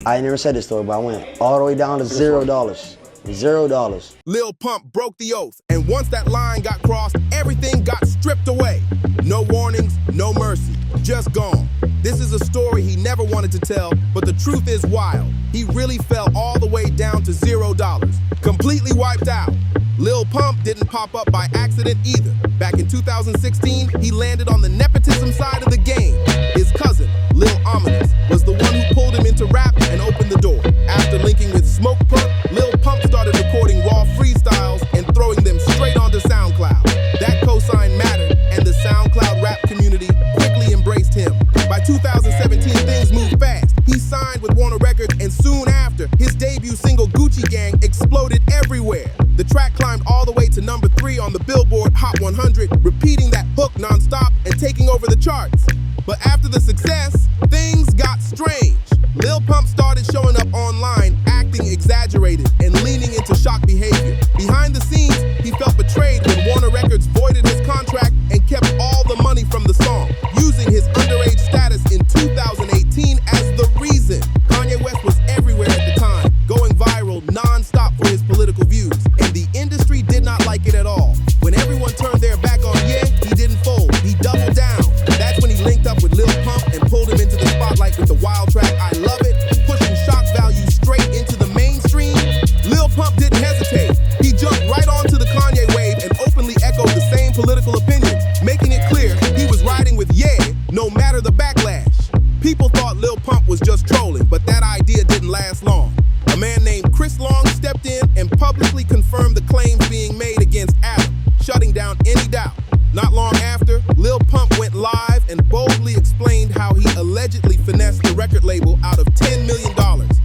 I never said this story, but I went all the way down to $0. $0. Lil Pump broke the oath, and once that line got crossed, everything got stripped away. No warnings, no mercy, just gone. This is a story he never wanted to tell, but the truth is wild. He really fell all the way down to $0, completely wiped out. Lil Pump didn't pop up by accident either. Back in 2016, he landed on the nepotism side of the game. His cousin, Lil Ominous, was the one who pulled him into rap and opened the door. After linking with Smoke Perp, Lil Pump started recording raw freestyles and throwing them straight onto SoundCloud. That cosign mattered, and the SoundCloud rap community quickly embraced him. By 2017, things moved fast. He signed with Warner Records, and soon after, his debut single Gucci Gang exploded everywhere. The track climbed all the way to number 3 on the Billboard Hot 100, repeating that hook nonstop and taking over the charts. But after the success, things got strange. Lil Pump started showing up online, acting exaggerated and leaning into shock behavior. Behind the scenes, he felt betrayed when Warner Records voided his contract and kept all the money from the song, using his underage status in 2018 as the reason. Kanye West was everywhere at the time, going viral non-stop for his political views, and the industry did not like it at all. When everyone turned their back on Ye, he didn't fold, he doubled down. That's when he linked up with Lil Pump and pulled him into the spotlight with the wild track I Love It, pushing shock value straight into the mainstream. Lil Pump didn't hesitate. He jumped right onto the Kanye wave and openly echoed the same political opinions, making it clear he was riding with Ye no matter the backlash. People thought Lil Pump was just trolling, but that idea didn't last long. A man named Chris Long stepped in and publicly confirmed the claims being made against Adam, shutting down any doubt. Not long after, Lil Pump went live and boldly explained how he allegedly finessed the record label out of $10 million.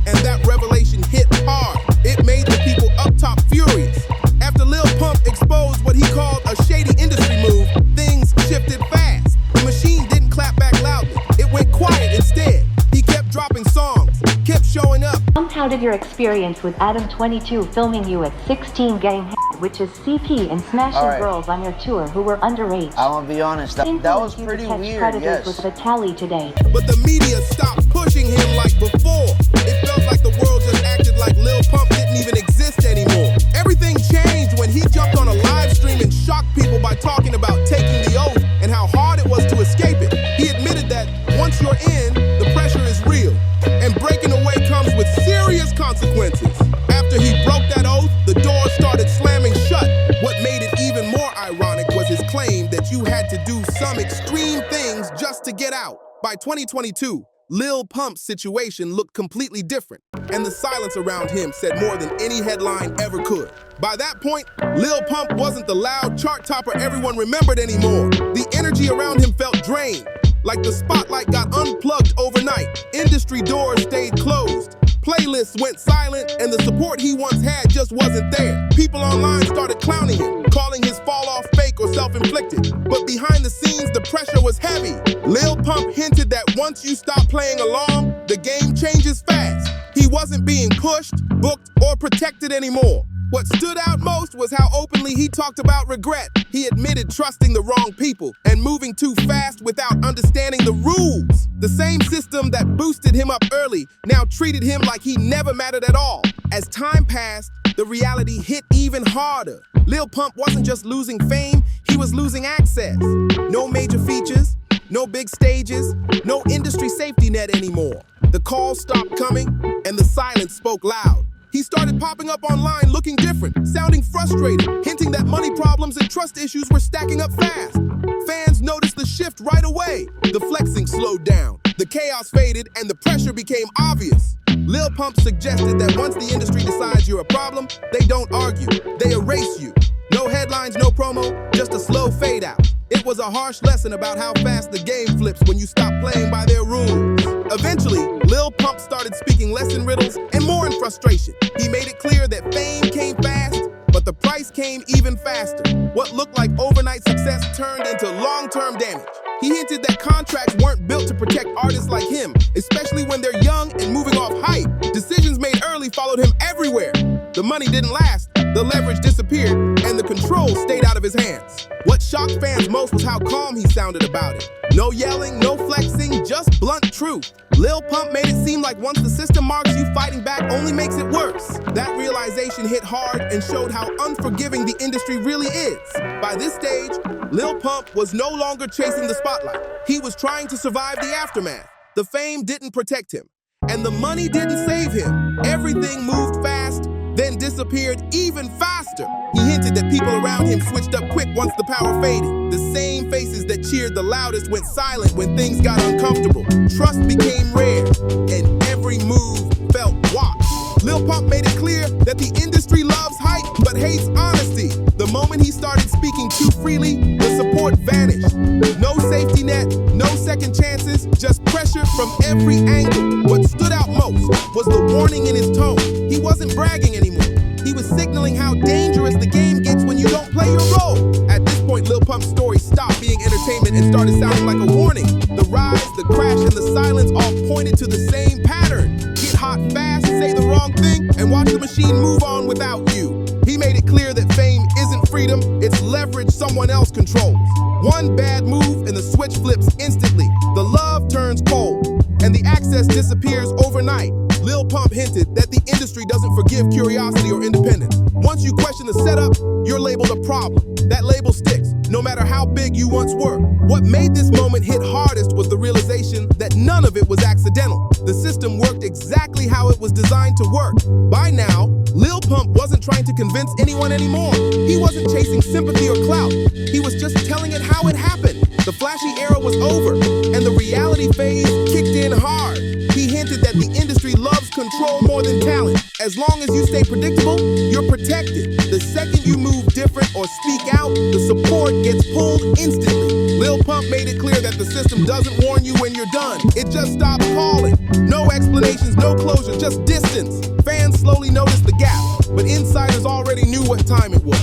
And that revelation hit hard. It made the people up top furious. After Lil Pump exposed what he called a shady industry move, things shifted fast. The machine didn't clap back loudly. It went quiet instead. He kept dropping songs, kept showing up. How did your experience with Adam 22 filming you at 16 getting which is CP and smashing girls on your tour who were underage? I want to be honest, that was pretty weird, yes. With Vitaly today. But the media stopped pushing him like before. It felt like the world just acted like Lil Pump didn't even exist anymore. Everything changed when he jumped on a live stream and shocked people by talking about taking the oath and how hard it was to escape it. He admitted that once you're in, the pressure is real, and breaking away comes with serious consequences. After he broke that oath, the door started slamming shut. What made it even more ironic was his claim that you had to do some extreme things just to get out. By 2022, Lil Pump's situation looked completely different, and the silence around him said more than any headline ever could. By that point, Lil Pump wasn't the loud chart topper everyone remembered anymore. The energy around him felt drained, like the spotlight got unplugged overnight. Industry doors stayed closed. Playlists went silent, and the support he once had just wasn't there. People online started clowning him, calling his fall off fake or self-inflicted. But behind the scenes, the pressure was heavy. Lil Pump hinted that once you stop playing along, the game changes fast. He wasn't being pushed, booked, or protected anymore. What stood out most was how openly he talked about regret. He admitted trusting the wrong people and moving too fast without understanding the rules. The same system that boosted him up early now treated him like he never mattered at all. As time passed, the reality hit even harder. Lil Pump wasn't just losing fame, he was losing access. No major features, no big stages, no industry safety net anymore. The calls stopped coming, and the silence spoke loud. He started popping up online looking different, sounding frustrated, hinting that money problems and trust issues were stacking up fast. Fans noticed the shift right away. The flexing slowed down, the chaos faded, and the pressure became obvious. Lil Pump suggested that once the industry decides you're a problem, they don't argue, they erase you. No headlines, no promo, just a slow fade out. It was a harsh lesson about how fast the game flips when you stop playing by their rules. Eventually, Lil Pump started speaking less in riddles and more in frustration. He made it clear that fame came fast, but the price came even faster. What looked like overnight success turned into long-term damage. He hinted that contracts weren't built to protect artists like him, especially when they're young and moving off hype. Decisions made early followed him everywhere. The money didn't last, the leverage disappeared, and the control stayed out of his hands. What What shocked fans most was how calm he sounded about it. No yelling, no flexing, just blunt truth. Lil Pump made it seem like once the system marks you, fighting back only makes it worse. That realization hit hard and showed how unforgiving the industry really is. By this stage, Lil Pump was no longer chasing the spotlight. He was trying to survive the aftermath. The fame didn't protect him, and the money didn't save him. Everything moved fast, then disappeared even faster. He hinted that people around him switched up quick once the power faded. The same faces that cheered the loudest went silent when things got uncomfortable. Trust became rare, and every move felt watched. Lil Pump made it clear that the industry loves hype but hates honesty. The moment he started speaking too freely, the support vanished. No safety net, no second chances, just pressure from every angle. What stood out most was the warning in his tone. He wasn't bragging anymore. He was signaling how dangerous the game gets when you don't play your role. At this point, Lil Pump's story stopped being entertainment and started sounding like a warning. The rise, the crash, and the silence all pointed to the same pattern. Get hot fast, say the wrong thing, and watch the machine move on without you. He made it clear that fame isn't freedom, it's leverage someone else controls. One bad move and the switch flips instantly. The love turns cold, and the access disappears overnight. Lil Pump hinted that the industry doesn't forgive curiosity or independence. Once you question the setup, you're labeled a problem. That label sticks, no matter how big you once were. What made this moment hit hardest was the realization that none of it was accidental. The system worked exactly how it was designed to work. By now, Lil Pump wasn't trying to convince anyone anymore. He wasn't chasing sympathy or clout. He was just telling it how it happened. The flashy era was over, and the reality phase kicked in hard. He hinted that the industry loves control more than talent. As long as you stay predictable, you're protected. The second you move different or speak out, the support gets pulled instantly. Lil Pump made it clear that the system doesn't warn you when you're done. It just stops calling. No explanations, no closure, just distance. Fans slowly noticed the gap, but insiders already knew what time it was.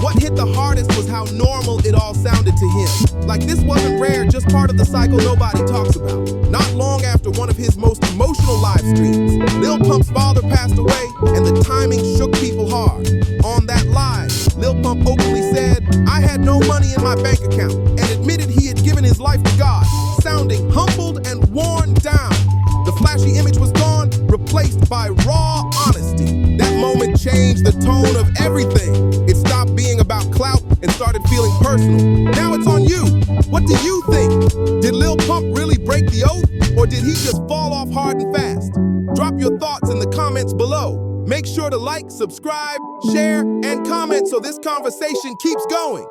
What hit the hardest was how normal it all sounded to him. Like this wasn't rare, just part of the cycle nobody talks about. Not long after one of his most emotional live streams, Lil Pump's father passed away, and the timing shook people hard. On that live, Lil Pump openly said, "I had no money in my bank account," and admitted he had given his life to God, sounding humbled and worn down. The flashy image was gone, replaced by raw honesty. That moment changed the tone of everything. It stopped being about clout and started feeling personal. Now it's on you. What do you think? Did Lil Pump really break the oath, or did he just fall off hard and fast? Drop your thoughts in the comments below. Make sure to like, subscribe, share, and comment so this conversation keeps going.